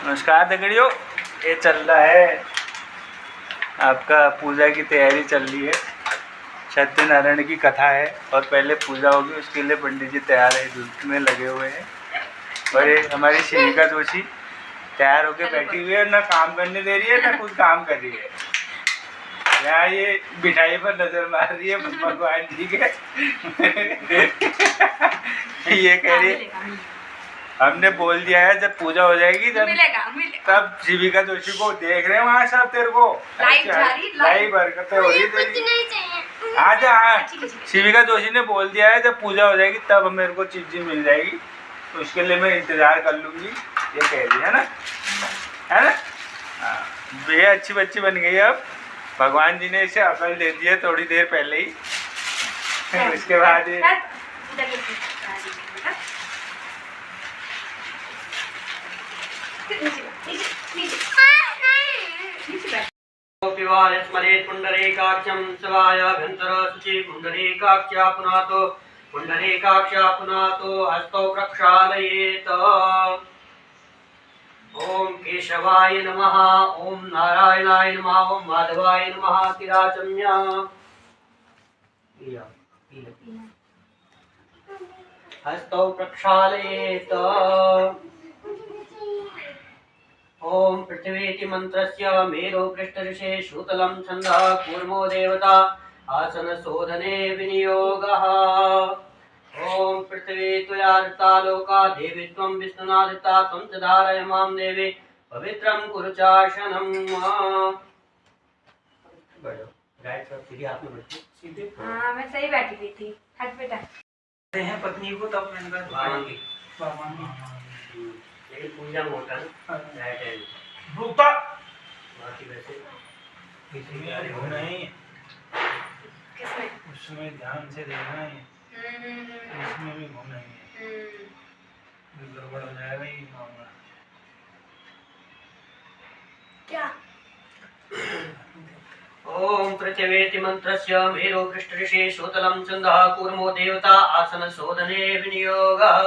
नमस्कार दगड़ियों, ये चल रहा है आपका पूजा की तैयारी चल रही है। सत्यनारायण की कथा है और पहले पूजा होगी, उसके लिए पंडित जी तैयार है, धूप में लगे हुए हैं। और ये हमारी शिविका जोशी तैयार होके बैठी हुई है, ना काम करने दे रही है ना कुछ काम कर रही है। यहाँ ये मिठाई पर नजर मार रही है भगवान जी के। ये कह रही है हमने बोल दिया है जब पूजा हो जाएगी तब शिविका जोशी को देख रहे हैं वहाँ सब तेरे को लाइव हरकतें हो रही तेरी। आजा, शिविका जोशी ने बोल दिया है जब पूजा हो जाएगी तब मेरे को चीज मिल जाएगी, तो उसके लिए मैं इंतजार कर लूंगी, ये कह रही है ना, है ना। हाँ, ये अच्छी बच्ची बन गई। अब भगवान जी ने इसे अकल दे दी है थोड़ी देर पहले ही। उसके बाद स्मरेत् पुण्डरीकाक्षं शिवायाभ्यन्तरशुचि पुण्डरीकाक्षा पुनातो हस्तौ प्रक्षालयेत्। ओम केशवाय नमः, ओम नारायणाय नमः, ओम माधवाय नमः। तिराचम्या हस्तौ प्रक्षालयेत्। ओम पृथ्वीति मंत्रस्य मेरु पृष्ठऋषे शूतलं छन्दः कूर्मो देवता आसन शोधने विनियोगः। ओम पृथ्वी त्वया धृता लोका देवी त्वं विष्णुनादिता त्वं च धारय मां देवी पवित्रं कुरु चाशनम्। राइट साइड सीधी हाथ में बैठी सीधे। हाँ मैं सही बैठी हुई थी। हट बेटा। हैं पत्नी को तब मैंने कहा मांगी लेकिन पूजा में होता है राइट हैंड रूपा बाकी वैसे किसी में होना ही है, किसमें? उसमें ध्यान से देखना है, इसमें भी होना ही है, गड़बड़ हो जाएगा ही मामला। क्या? ओम पृथ्वीति मंत्रस्य मेरु पृष्ठऋषे शूतलं छन्दः कूर्मो देवता आसन शोधने विनियोगः।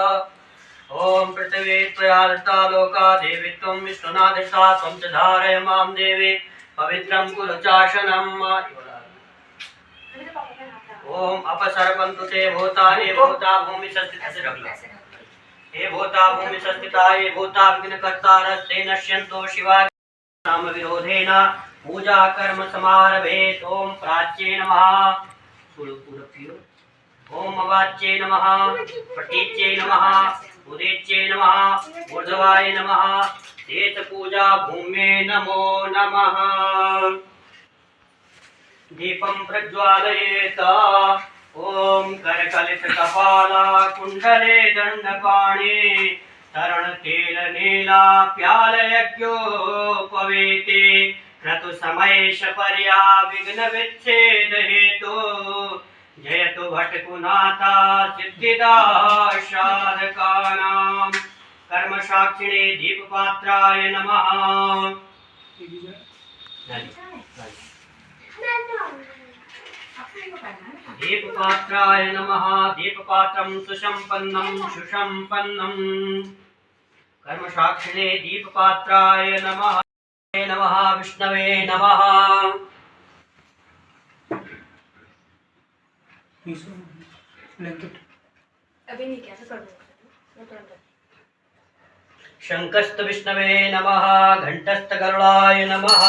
ओम पृथ्वी त्वया धृता लोका देवी त्वं विष्णुनादिता त्वं च धारय मां देवी पवित्रं कुरु चाशनम्। ओम अपसर्पन्तु ते भूता हे भूता भूमि संस्थिता हे भूता भूमि संस्थिता हे भूता विघ्नकर्तारस्ते नश्यन्तो शिवा नाम विरोधेन पूजा कर्म समारभेत। ओम प्राच्ये नमः ओम अवाच्ये नमः पटीच्ये नमः उदेच्ये नमः ऊर्ध्वाय नमः शेष पूजा भूमे नमो नमः। दीपं प्रज्वालयेत। ओम करकलित कपाला कुंडले दंडपाणि तरण तेल नीला प्याल यज्ञोपवेते क्रतु समयेश पर्या विघ्न विच्छेद हेतु जयतु भटकुनाथा सिद्धिदा साधकानां। कर्म साक्षिणे दीपपात्राय नमः। दीपपात्राय नमः। दीपपात्रं सुसंपन्नं सुसंपन्नं। कर्म साक्षिणे दीपपात्राय नमः। नमः विष्णवे नमः। अभी नहीं किया कर दूंगा। शंकस्त विष्णवे नमः। घंटस्थ गरुड़ाय नमः।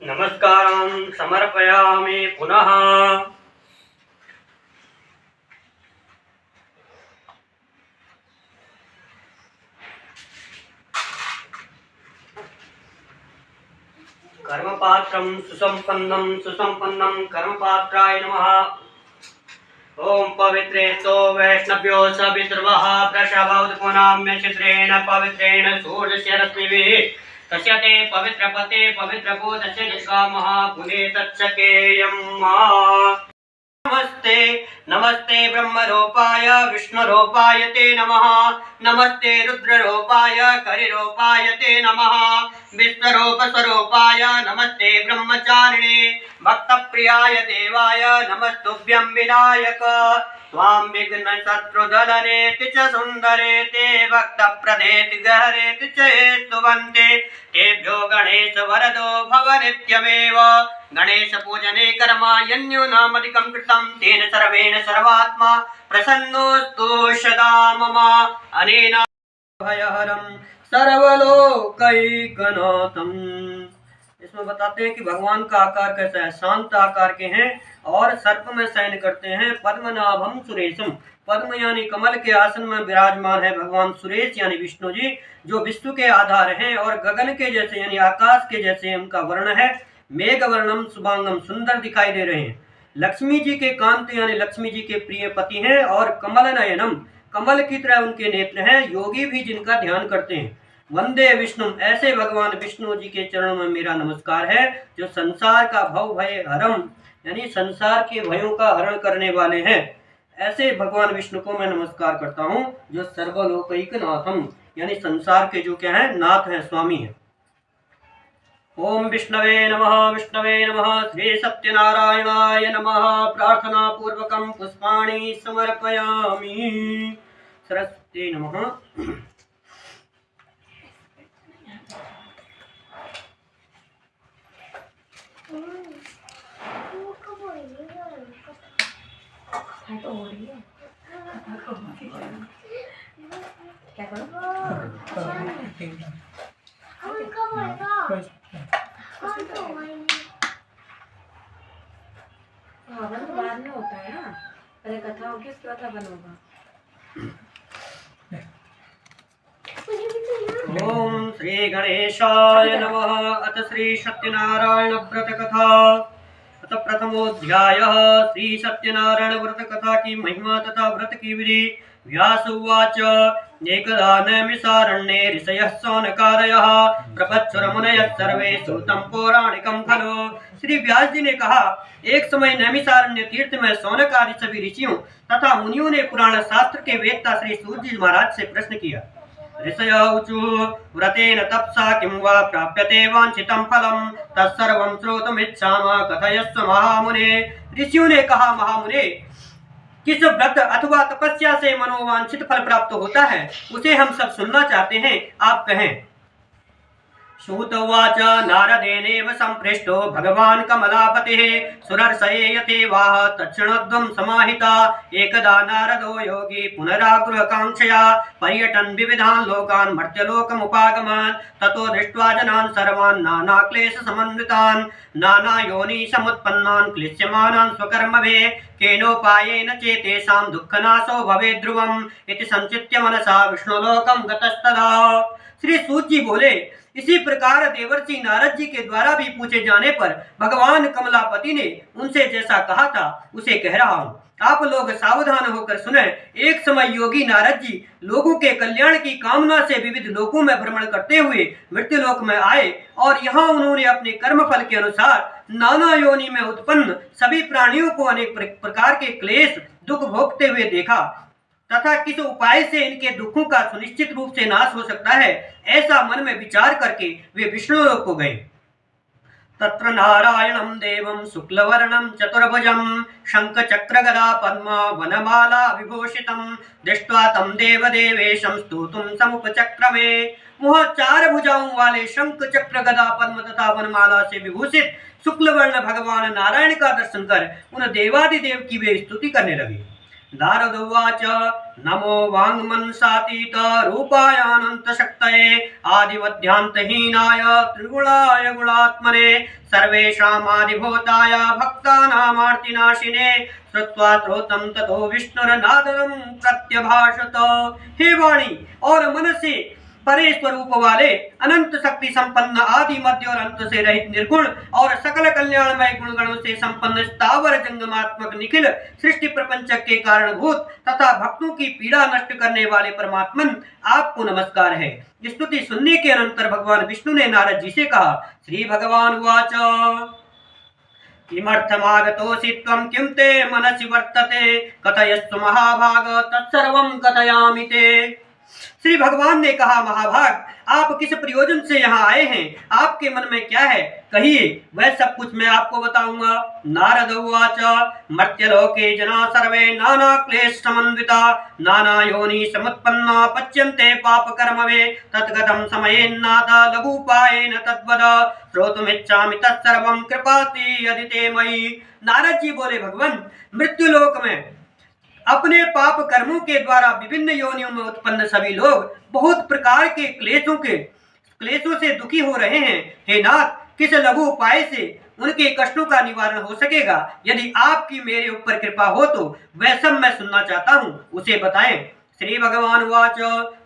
नमस्कारं समर्पयामि पुनः। कर्मपात्रं सुसंपन्नं सुसंपन्नं कर्मपात्राय नमः। ओम पवित्रे तो वैष्णव्यो सवितृवः प्रशभौत्पुनाम्य चित्रेण पवित्रेण सूर्यस्य रश्मिभिः तस्य ते पवित्रपते पवित्रभूतस्य निष्कामः पुने तत्सकेयम्। नमस्ते नमस्ते ब्रह्मरूपाय विष्णुरूपाय ते नमः। नमस्ते रुद्ररूपाय करिरूपाय ते नमः। विश्वरूपस्वरूपाय नमस्ते ब्रह्मचारिणे भक्तप्रियाय देवाय नमस्तुभ्यं विनायक। त्वां विघ्न शत्रुदलनेति च सुन्दरेति भक्तप्रदेति गहरेति च स्तुवन्ते तेभ्यो गणेश वरदो भव नित्यमेव। गणेश पूजने कर्माण्यो नामधिकं कृतं तेन सर्वेण सर्वात्मा प्रसन्नोऽस्तु सदा मम। अनेन भयहरं सर्वलोकैकनाथम्। इसमें बताते हैं कि भगवान का आकार कैसा है। शांत आकार के हैं और सर्प में शयन करते हैं। पद्मनाभम सुरेशम, पद्म यानी कमल के आसन में विराजमान है भगवान सुरेश यानी विष्णु जी, जो विश्व के आधार हैं और गगन के जैसे यानी आकाश के जैसे उनका वर्ण है। मेघ वर्णम शुभांगम, सुंदर दिखाई दे रहे हैं। लक्ष्मी जी के कांत यानी लक्ष्मी जी के प्रिय पति हैं और कमल नयनम, कमल की तरह उनके नेत्र हैं। योगी भी जिनका ध्यान करते हैं। वंदे विष्णु, ऐसे भगवान विष्णु जी के चरणों में मेरा नमस्कार है जो संसार का भव भय हरम यानी संसार के भयों का हरण करने वाले हैं। ऐसे भगवान विष्णु को मैं नमस्कार करता हूँ जो सर्वलोकैक नाथम यानी संसार के जो क्या है नाथ है, स्वामी है। ओम विष्णवे नमः श्री सत्यनारायणाय नमः। प्रार्थना पूर्वकं पुष्पाणि समर्पयामि। सरस्वती नमः। क्या करो? हवन तो बाद में होता है ना, पहले कथा होगी उसके बाद हवन होगा। ओम श्री गणेशाय नमः। अथ श्री सत्यनारायण व्रत कथा। अथ प्रथमोऽध्यायः। श्री सत्यनारायण व्रत कथा की महिमा तथा व्रत की विधि। व्यास उवाच एकदा नैमिषारण्ये ऋषयः सौनकादयः प्रपत्सुरमुनयः सर्वे श्रुतं पौराणिकं खलु। श्री व्यास जी ने कहा, एक समय नैमिषारण्य तीर्थ में सौनक आदि सभी ऋषियों तथा मुनियों ने पुराण शास्त्र के वेदता श्री सूत जी महाराज से प्रश्न किया। ऋषय ऊचु व्रतेन तपसा किं वा प्राप्यते वांछितं फलं तत्सर्वं श्रोतुमिच्छामः कथयस्व महामुने। ऋषियों ने कहा, महामुने, किस व्रत अथवा तपस्या से मनोवांछित फल प्राप्त होता है उसे हम सब सुनना चाहते हैं, आप कहें। सूत उवाच नारदेनेव संपृष्टो भगवान् कमलापतिः सुरर्षये यथेवाह तत्क्षणध्वं समाहिता। एकदा नारदो योगी पुनरागृहकाङ्क्षया पर्यटन् विविधान् लोकान् मर्त्यलोकमुपागमन्। ततो दृष्ट्वा जनान् सर्वान् नानाक्लेशसमन्वितान् नानायोनि समुत्पन्नान् क्लिश्यमानान् स्वकर्मभिः केनोपायेन चेतेषां दुःखनाशो भवेत् ध्रुवम् इति संचित्य मनसा विष्णुलोकं गतस्तदा। श्री सूत जी बोले, इसी प्रकार देवर्षि नारद जी के द्वारा भी पूछे जाने पर भगवान कमलापति ने उनसे जैसा कहा था उसे कह रहा हूँ। आप लोग सावधान होकर सुने। एक समय योगी नारद जी लोगों के कल्याण की कामना से विविध लोकों में भ्रमण करते हुए मृत्युलोक में आए और यहाँ उन्होंने अपने कर्म फल के अनुसार नाना योनि में उत्पन्न सभी प्राणियों को अनेक प्रकार के क्लेश दुख भोगते हुए देखा तथा किस उपाय से इनके दुखों का सुनिश्चित रूप से नाश हो सकता है, ऐसा मन में विचार करके वे विष्णुलोक को गए। तत्र नारायणं देवं शुक्लवर्णं चतुर्भुजं शंख चक्र गदा पद्म वनमाला विभूषितं दृष्ट्वा तं देवदेवेशं स्तुतुं समुपचक्रमे। वह चार भुजाओं वाले शंख चक्र गदा पद्म तथा वनमाला से विभूषित शुक्लवर्ण भगवान नारायण का दर्शन कर उन देवादिदेव की वे स्तुति करने लगे। नारद उवाच नमो वाङ्मनसातीत रूपायानंत शक्तये आदिवध्यान्तहीनाय त्रिगुणाय गुणात्मने सर्वेषामादिभूताय भक्तानामार्तिनाशिने श्रुत्वा श्रोतं ततो विष्णुर्नादं प्रत्यभाषत। हे वाणी और मन से परे स्वरूप वाले अनंत शक्ति संपन्न आदि मध्य और अंत से रहित निर्गुण और सकल कल्याणमय गुणगणों से संपन्न स्थावर जंगमात्मक निखिल सृष्टि प्रपंचक के कारणभूत तथा भक्तों की पीड़ा नष्ट करने वाले परमात्मन आपको नमस्कार है। स्तुति सुनने के अनंतर भगवान विष्णु ने नारद जी से कहा। श्री भगवान उवाच किमर्थमागतोऽसि त्वं किं ते मनसि वर्तते कथयस्व महाभाग तत्सर्वं कथयामि ते। श्री भगवान ने कहा, महाभाग आप किस प्रयोजन से यहाँ आए हैं, आपके मन में क्या है, कहिए, वह सब कुछ मैं आपको बताऊंगा। नारद उवाच मर्त्यलोके जना सर्वे नाना क्लेश समन्विता नाना योनि समुत्पन्ना पच्यन्ते पाप कर्मवे तद्गतं समयेन्नाथ लघुपायेन तद्वद श्रोतुमिच्छामि तत्सर्वं कृपाति यदि ते मयि। नारद जी बोले, भगवान मृत्युलोक में अपने पाप कर्मों के द्वारा विभिन्न योनियों में उत्पन्न सभी लोग बहुत प्रकार के क्लेशों से दुखी हो रहे हैं। हे नाथ, किस लघु उपाय से उनके कष्टों का निवारण हो सकेगा? यदि आपकी मेरे ऊपर कृपा हो तो वह सब मैं सुनना चाहता हूँ, उसे बताएं। श्री भगवान उवाच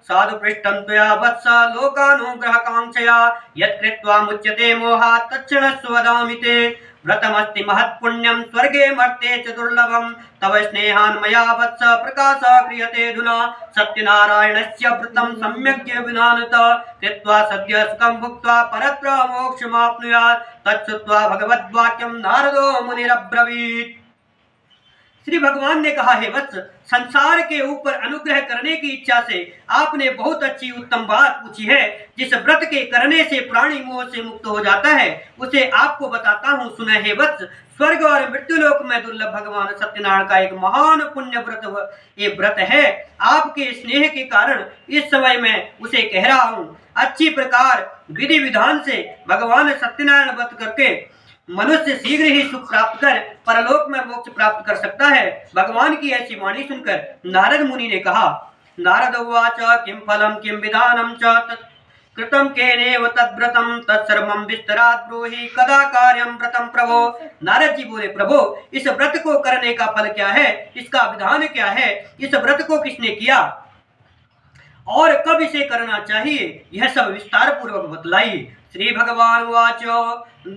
साधु पृष्ठं त्वया वत्स लोकानुग्रहकांक्षया यत्कृत्वा मुच्यते मोहात् तत्क्षणस्व वदामि ते। व्रतमस्ति महत्पुण्यं स्वर्गे मर्त्ये च दुर्लभं तव स्नेहान् मया वत्स प्रकाशः क्रियते धुना। सत्यनारायणस्य व्रतं सम्यक् विधानत कृत्वा सद्य सुखं भुक्त्वा परत्र मोक्षमाप्नुयात् तच्छ्रुत्वा भगवद्वाक्यं नारदो मुनिरब्रवीत्। श्री भगवान ने कहा, हे वत्स, संसार के ऊपर अनुग्रह करने की इच्छा से आपने बहुत अच्छी उत्तम बात पूछी है। जिस व्रत के करने से प्राणी मोह से मुक्त हो जाता है उसे आपको बताता हूँ, सुने हे वत्स। स्वर्ग और मृत्युलोक में दुर्लभ भगवान सत्यनारायण का एक महान पुण्य व्रत है। आपके स्नेह के कारण इस समय मैं उसे कह रहा हूँ। अच्छी प्रकार विधि विधान से भगवान सत्यनारायण व्रत करके मनुष्य शीघ्र ही सुख प्राप्त कर परलोक में मोक्ष प्राप्त कर सकता है। भगवान की ऐसी वाणी सुनकर नारद मुनि ने कहा, नारद उवाच किम फलम किम विधानम च कृतम केनेव तद्व्रतम तत्सर्वं विस्तरात् ब्रूहि कदा कार्यं व्रतम प्रभो। नारद जी बोले, प्रभो इस व्रत को करने का फल क्या है, इसका विधान क्या है, इस व्रत को किसने किया और कब इसे करना चाहिए, यह सब विस्तार पूर्वक बतलाइए। श्री भगवान उवाच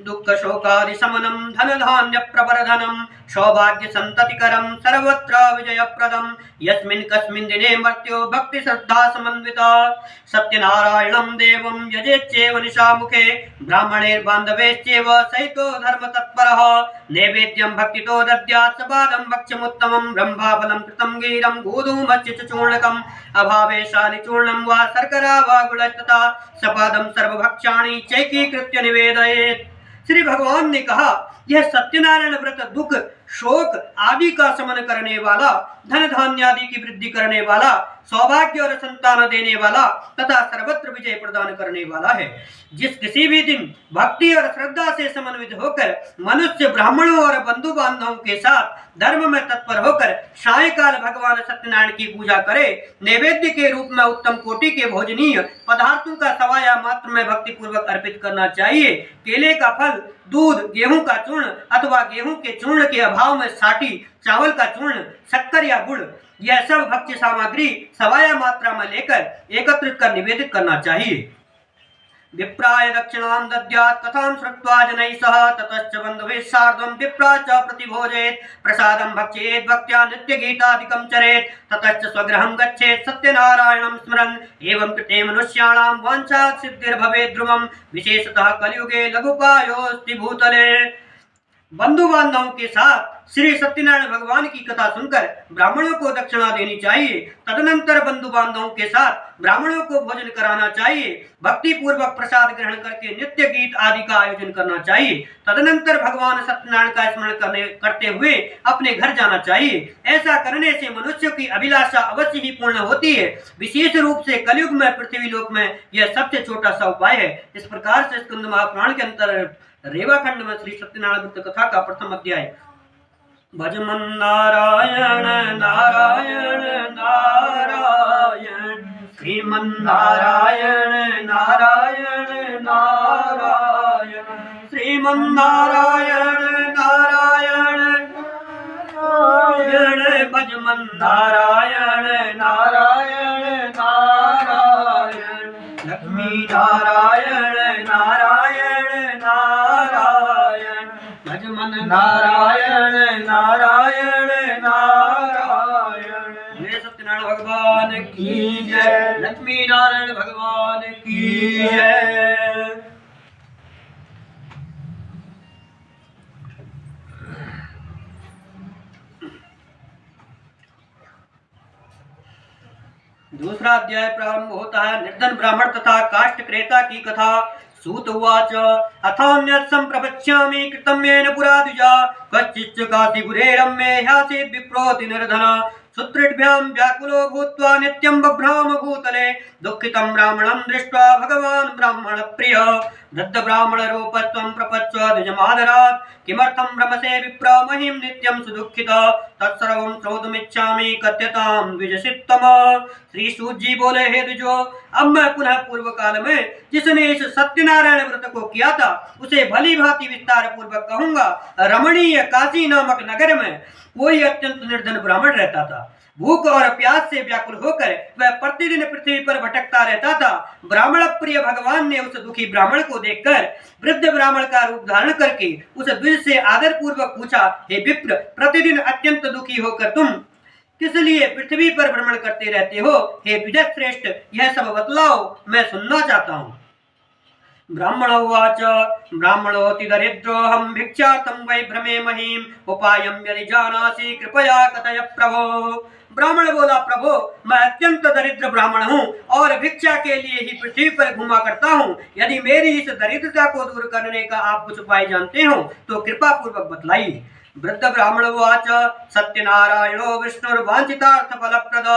दुःख शोकादि समनम धन धान्य प्रवर्धनम सौभाग्य संततिकरम सर्वत्र विजयप्रदम यस्मिन् कस्मिन् दिने मर्त्यो भक्ति श्रद्धा समन्विता सत्यनारायणं देवं यजेच्चैव निशामुखे ब्राह्मणैर्बान्धवैश्चैव सहितो धर्म तत्परः नैवेद्यं भक्तितो दद्यात् सपादं भक्ष्यमुत्तमं ब्रह्माफलं कृतं गीरं गोधूमस्य च चूर्णकम् अभावे शालिचूर्णं वा शर्करा वा गुडस्तथा सपादं सर्वभक्ष्याणि चैकीकृत्य निवेदयेत्। श्री भगवान ने कहा, यह सत्यनारायण व्रत दुख शोक आदि का शमन करने वाला, धन धान्य आदि की वृद्धि करने वाला, सौभाग्य और संतान देने वाला तथा सर्वत्र विजय प्रदान करने वाला है। जिस किसी भी दिन भक्ति और श्रद्धा से समन्वित होकर मनुष्य ब्राह्मणों और बंधु बांधवों के साथ धर्म में तत्पर होकर सायंकाल भगवान सत्यनारायण की पूजा करे, नैवेद्य के रूप में उत्तम कोटि के भोजनीय पदार्थों का सवाया मात्र में भक्ति पूर्वक अर्पित करना चाहिए। केले का फल, दूध, गेहूं का चूर्ण अथवा गेहूं के चूर्ण के अभाव में साटी, चावल का चूर्ण, शक्कर या गुड़, यह सब भक्ष्य सामग्री सवाया मात्रा में लेकर एकत्रित कर निवेदित करना चाहिए। विप्राय दक्षिणां दद्यात् कथां श्रुत्वा जनैः सह ततश्च बन्धुभिः सार्धं विप्रा च प्रतिभोजयेत् प्रसादं भक्षयेत् भक्त्या नित्यगीतादिकं चरेत् ततश्च स्वगृहं गच्छेत् सत्यनारायणं स्मरन् एवं कृते मनुष्याणां वाञ्छात् सिद्धिर्भवेत् ध्रुवं विशेषतः कलियुगे लघुपायोऽस्ति भूतले। बंधु बांधवों के साथ श्री सत्यनारायण भगवान की कथा सुनकर ब्राह्मणों को दक्षिणा देनी चाहिए। तदनंतर बंधु बांधवों के साथ ब्राह्मणों को भोजन कराना चाहिए। भक्ति पूर्वक प्रसाद ग्रहण करके नित्य गीत आदि का आयोजन करना चाहिए। तदनंतर भगवान सत्यनारायण का स्मरण करते हुए अपने घर जाना चाहिए। ऐसा करने से मनुष्य की अभिलाषा अवश्य ही पूर्ण होती है। विशेष रूप से कलयुग में, पृथ्वी लोक में यह सबसे छोटा सा उपाय है। इस प्रकार से स्कंद महापुराण के अंतर रेवाखंड में श्री सत्यनारायण व्रत कथा का प्रथम अध्याय। भजमन नारायण नारायण नारायण श्रीमन नारायण नारायण नारायण श्रीमन नारायण नारायण नारायण भजमन नारायण नारायण नारायण लक्ष्मी नारायण नारायण नारायण भजमन नारायण नारायण नारायण। सत्यनारायण भगवान की जय, लक्ष्मी नारायण भगवान की जय। दूसरा अध्याय प्रारंभ होता है निर्धन ब्राह्मण तथा काष्ठ क्रेता की कथा। सूत उवाच अथान्यत् संप्रपश्यामि कृतं येन पुरा द्विजा कच्चिच्च काशीपुरे रम्ये ह्यासीत् विप्रोति निर्धन सूत्रेभ्यां व्याकुलो भूत्वा नित्यं बभ्राम भूतले दुःखितं ब्राह्मणं दृष्ट्वा भगवान् ब्राह्मण प्रिय वृद्ध ब्राह्मण रूपत्वं प्रपच्च द्विजमादरात् किमर्थं भ्रमसे विप्र महिं नित्यं सुदुःखितः तत्सर्वं श्रोतुमिच्छामि कथ्यतां द्विजसित्तम। श्री सूत जी बोले, हे द्विजो, अब मैं पुनः पूर्व काल में जिसने इस सत्यनारायण व्रत को किया था उसे भली भांति विस्तार पूर्वक कहूंगा। रमणीय काशी नामक नगर में कोई अत्यंत निर्धन ब्राह्मण रहता था। भूख और प्यास से व्याकुल होकर वह प्रतिदिन पृथ्वी पर भटकता रहता था। ब्राह्मण प्रिय भगवान ने उस दुखी ब्राह्मण को देखकर वृद्ध ब्राह्मण का रूप धारण करके उस द्विज से आदर पूर्वक पूछा, हे विप्र, प्रतिदिन अत्यंत दुखी होकर तुम किस लिए पृथ्वी पर भ्रमण करते रहते हो? हे द्विज श्रेष्ठ, यह सब बतलाओ, मैं सुनना चाहता हूँ। ब्राह्मण उवाच ब्राह्मणोऽति दरिद्रोऽहं भिक्षार्थं वै भ्रमे महीम् उपायं यदि जानासि कृपया कथय प्रभो। ब्राह्मण बोला, प्रभो, मैं अत्यंत दरिद्र ब्राह्मण हूँ और भिक्षा के लिए ही पृथ्वी पर घुमा करता हूँ। यदि मेरी इस दरिद्रता को दूर करने का आप कुछ उपाय जानते हो तो कृपा पूर्वक बतलाइए। वृद्ध ब्राह्मण उवाच सत्यनारायणो विष्णुर्वाञ्छितार्थ फलप्रद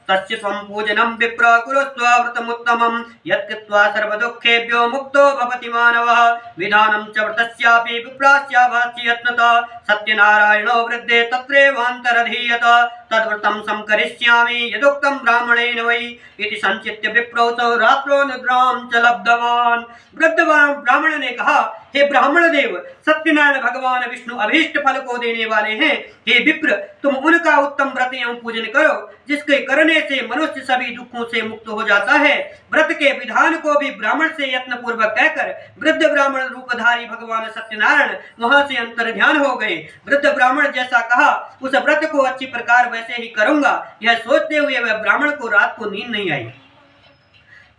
तस्य त्वं पूजनं विप्र कुरुस्व व्रतमुत्तमं यत्कृत्वा सर्वदुःखेभ्यो मुक्तो भवति मानवः विधानं च व्रतस्यापि विप्रास्याभासि यत्नतः सत्यनारायणो वृद्धे तत्रैवान्तरधीयत तद्व्रतं संकरिष्यामि यदुक्तं ब्राह्मणेन वै इति संचित्य विप्रोऽसौ रात्रो निद्रां च लब्धवान्। वृद्ध ब्राह्मण ने कहा, हे ब्राह्मण देव, सत्यनारायण भगवान विष्णु अभीष्ट फल को देने वाले हैं। हे विप्र, तुम उनका उत्तम व्रत एवं पूजन करो जिसके करने से मनुष्य सभी दुखों से मुक्त हो जाता है। व्रत के विधान को भी ब्राह्मण से यत्न पूर्वक कहकर वृद्ध ब्राह्मण रूपधारी भगवान सत्यनारायण वहां से अंतर ध्यान हो गए। वृद्ध ब्राह्मण जैसा कहा उस व्रत को अच्छी प्रकार वैसे ही करूंगा, यह सोचते हुए वह ब्राह्मण को रात को नींद नहीं आई।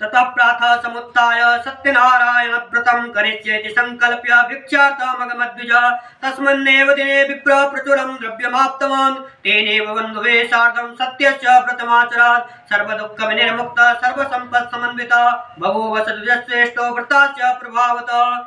ततः प्रातः समुत्थाय सत्यनारायण व्रतं करिष्येति संकल्प्य भिक्षार्थमगमद्विज तस्मिन्नेव दिने विप्र प्रचुरं द्रव्यमाप्तवान् तेनेव बन्धुवे सार्धं सत्यस्य व्रतमाचरात् सर्वदुःखविनिर्मुक्तः सर्वसम्पत्समन्वितः बभूव सद्विजश्रेष्ठो व्रतस्य प्रभावतः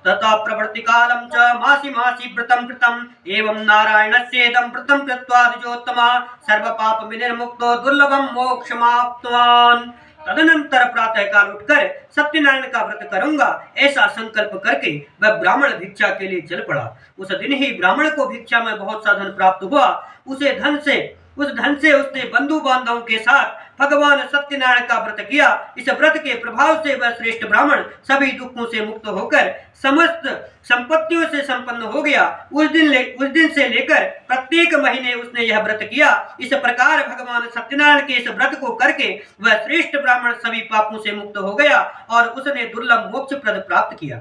तथा प्रवृत्तिकालं च मासि मासि व्रतं कृतम् एवं नारायणस्येदं व्रतं कृत्वा द्विजोत्तमः सर्वपापविनिर्मुक्तो दुर्लभं मोक्षमाप्तवान्। तदनंतर प्रातः काल उठकर सत्यनारायण का व्रत करूंगा ऐसा संकल्प करके वह ब्राह्मण भिक्षा के लिए चल पड़ा। उस दिन ही ब्राह्मण को भिक्षा में बहुत सा धन प्राप्त हुआ। उस धन से उसने बंधु बांधवों के साथ भगवान सत्यनारायण का व्रत किया। इस व्रत के प्रभाव से वह श्रेष्ठ ब्राह्मण सभी दुखों से मुक्त होकर समस्त संपत्तियों से संपन्न हो गया। उस दिन से लेकर प्रत्येक महीने उसने यह व्रत किया। इस प्रकार भगवान सत्यनारायण के इस व्रत को करके वह श्रेष्ठ ब्राह्मण सभी पापों से मुक्त हो गया और उसने दुर्लभ मोक्ष प्रद प्राप्त किया।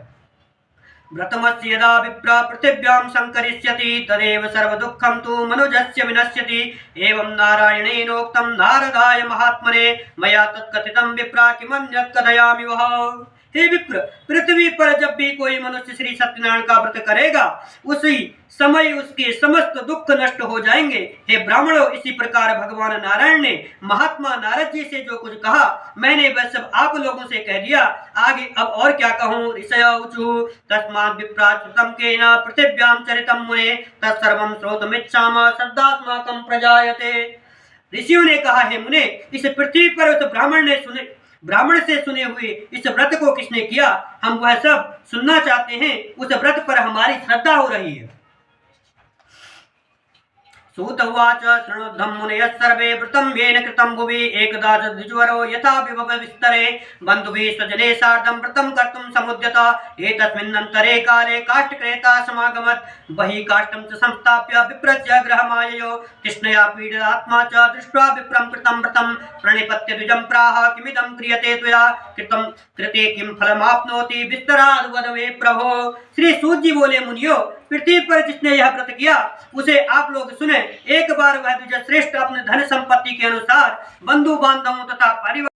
व्रतमस्य यदा विप्र पृथिव्यां संकरिष्यति तदेव सर्वदुःखं तु मनुजस्य विनश्यति एवं नारायणेनोक्तं नारदाय महात्मने मया तत्कथितं विप्र किमन्यत् कथयामि वः। हे विप्र, पृथ्वी पर जब भी कोई मनुष्य श्री सत्यनारायण का व्रत करेगा उसी समय उसके समस्त दुख नष्ट हो जाएंगे। हे ब्राह्मणों, इसी प्रकार भगवान नारायण ने महात्मा नारद जी से जो कुछ कहा मैंने वह सब आप लोगों से कह दिया। आगे अब और क्या कहूँ। ऋषयौचु तस्मात् विप्राच्युतं केन पृथिव्यां चरितं मुने तत्सर्वं श्रोतुमिच्छामः श्रद्धास्माकं प्रजायते। ऋषियों ने कहा, हे मुने, इस पृथ्वी पर उस ब्राह्मण से सुने हुए इस व्रत को किसने किया, हम वह सब सुनना चाहते हैं। उस व्रत पर हमारी श्रद्धा हो रही है। सूत उवाच शृणुद्धं मुनयः सर्वे व्रतं येन कृतं भुवि एकदा द्विजवरो यथा विभव विस्तरे बन्धुभिः स्वजने सार्धं व्रतं कर्तुं समुद्यत एतस्मिन्नन्तरे काले काष्ठक्रेता समागमत् बहिः काष्ठं च संस्थाप्य विप्रस्य गृहमाययो तृष्णया पीडितात्मा च दृष्ट्वा विप्रं कृतं व्रतं प्रणिपत्य द्विजं प्राह किमिदं क्रियते त्वया कृते किं फलमाप्नोति विस्तराद् वद मे प्रभो। श्री सूत जी बोले, मुनियो, पृथ्वी पर जिसने यह व्रत किया उसे आप लोग सुने। एक बार वह द्विज श्रेष्ठ अपने धन संपत्ति के अनुसार बंधु बांधवों तथा परिवार